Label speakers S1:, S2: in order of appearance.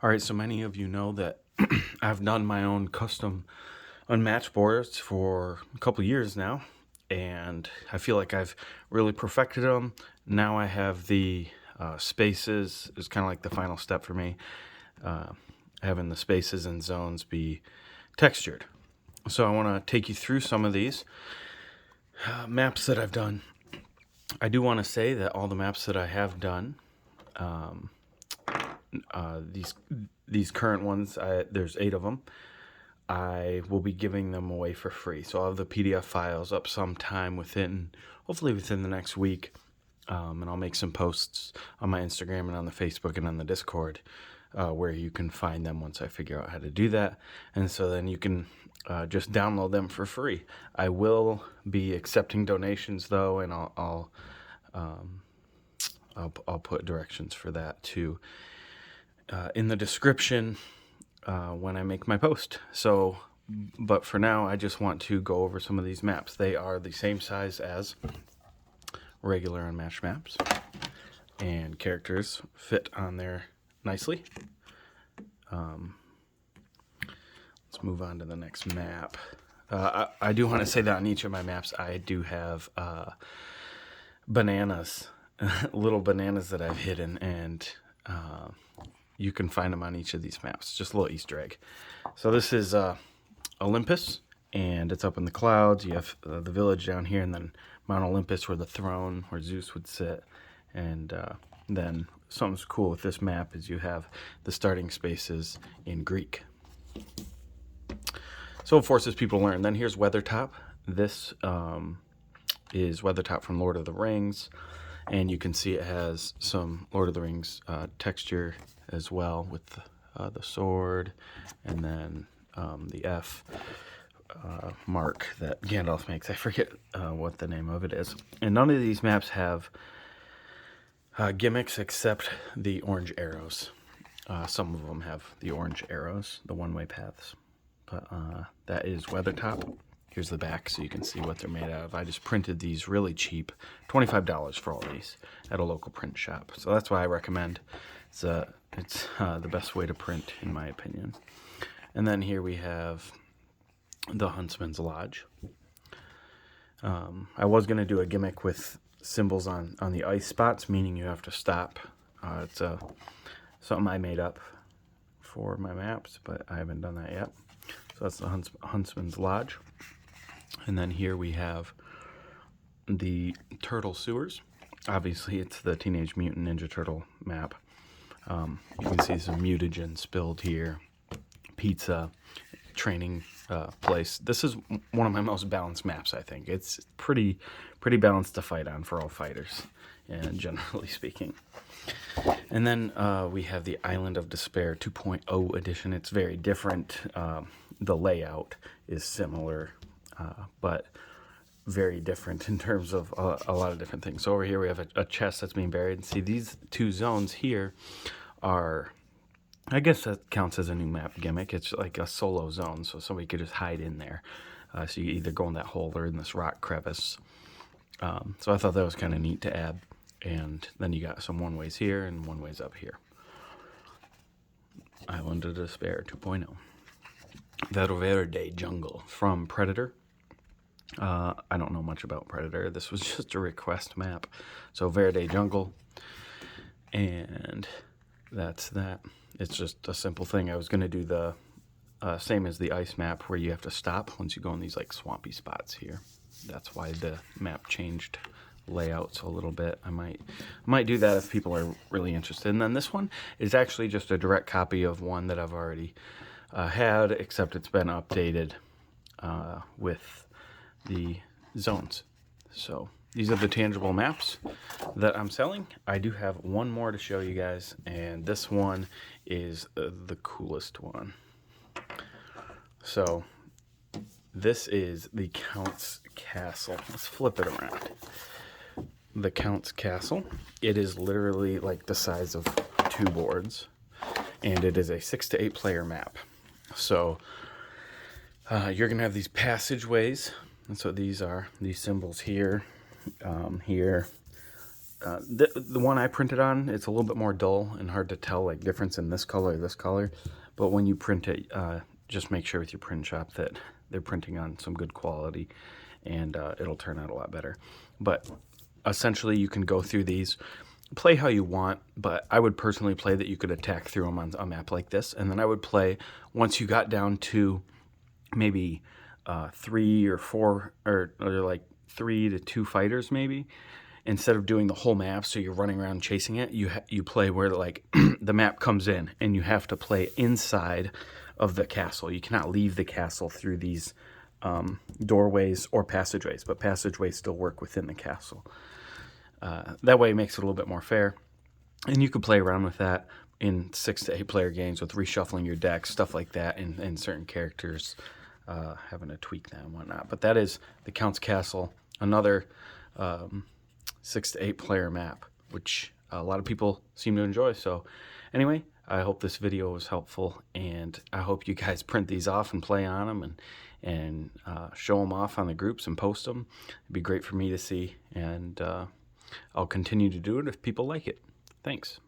S1: All right, so many of you know that I've done my own custom Unmatched boards for a couple years now, and I feel like I've really perfected them. Now I have the spaces is kind of like the final step for me, having the spaces and zones be textured. So I want to take you through some of these maps that I've done. I do want to say that all the maps that I have done, these current ones, there's 8 of them. I will be giving them away for free. So I'll have the PDF files up sometime hopefully within the next week. And I'll make some posts on my Instagram and on the Facebook and on the Discord where you can find them once I figure out how to do that. And so then you can just download them for free. I will be accepting donations though, and I'll put directions for that too in the description when I make my post. So, but for now, I just want to go over some of these maps. They are the same size as regular Unmatched maps, and characters fit on there nicely. Let's move on to the next map. I do want to say that on each of my maps, I do have bananas, little bananas that I've hidden, and you can find them on each of these maps. Just a little Easter egg. So this is Olympus, and it's up in the clouds. You have the village down here, and then Mount Olympus, where the throne, where Zeus would sit. And then something's cool with this map is you have the starting spaces in Greek. So it forces people to learn. Then here's Weathertop. This is Weathertop from Lord of the Rings. And you can see it has some Lord of the Rings texture as well, with the sword and then the F mark that Gandalf makes. I forget what the name of it is. And none of these maps have gimmicks except the orange arrows. Some of them have the orange arrows, the one-way paths. But that is Weathertop. Here's the back so you can see what they're made out of. I just printed these really cheap, $25 for all these at a local print shop. So that's why I recommend. It's the best way to print, in my opinion. And then here we have the Huntsman's Lodge. I was going to do a gimmick with symbols on the ice spots, meaning you have to stop. It's something I made up for my maps, but I haven't done that yet. So that's the Huntsman's Lodge. And then here we have the Turtle Sewers. Obviously, it's the Teenage Mutant Ninja Turtle map. You can see some mutagen spilled here. Pizza, training place. This is one of my most balanced maps, I think. It's pretty balanced to fight on for all fighters, and generally speaking. And then we have the Island of Despair 2.0 edition. It's very different. The layout is similar, but very different in terms of a lot of different things. So over here we have a chest that's being buried. And see, these 2 zones here are, I guess that counts as a new map gimmick. It's like a solo zone, so somebody could just hide in there. So you either go in that hole or in this rock crevice. So I thought that was kind of neat to add. And then you got some one-ways here and one-ways up here. Island of Despair 2.0. Verde Jungle from Predator. I don't know much about Predator. This was just a request map. So Verde Jungle. And that's that. It's just a simple thing. I was going to do the same as the ice map, where you have to stop once you go in these like swampy spots here. That's why the map changed layouts a little bit. I might do that if people are really interested. And then this one is actually just a direct copy of one that I've already had, except it's been updated with the zones. So these are the tangible maps that I'm selling. I do have one more to show you guys, and this one is the coolest one. So this is the Count's Castle. Let's flip it around. The Count's Castle. It is literally like the size of 2 boards, and it is a 6 to 8 player map. So you're gonna have these passageways, and so these are these symbols here, here, The one I printed on, it's a little bit more dull and hard to tell like difference in this color or this color. But when you print it, just make sure with your print shop that they're printing on some good quality, and it'll turn out a lot better. But essentially, you can go through these, play how you want, but I would personally play that you could attack through them on a map like this. And then I would play, once you got down to maybe 3 or 4, or like 3 to 2 fighters maybe, instead of doing the whole map so you're running around chasing it, you play where like the map comes in and you have to play inside of the castle. You cannot leave the castle through these doorways or passageways, but passageways still work within the castle. That way it makes it a little bit more fair, and you can play around with that in 6 to 8 player games with reshuffling your deck, stuff like that, and certain characters having to tweak that and whatnot. But that is the Count's Castle, another 6 to 8 player map, which a lot of people seem to enjoy. So anyway, I hope this video was helpful, and I hope you guys print these off and play on them, and show them off on the groups and post them. It'd be great for me to see, and I'll continue to do it if people like it. Thanks.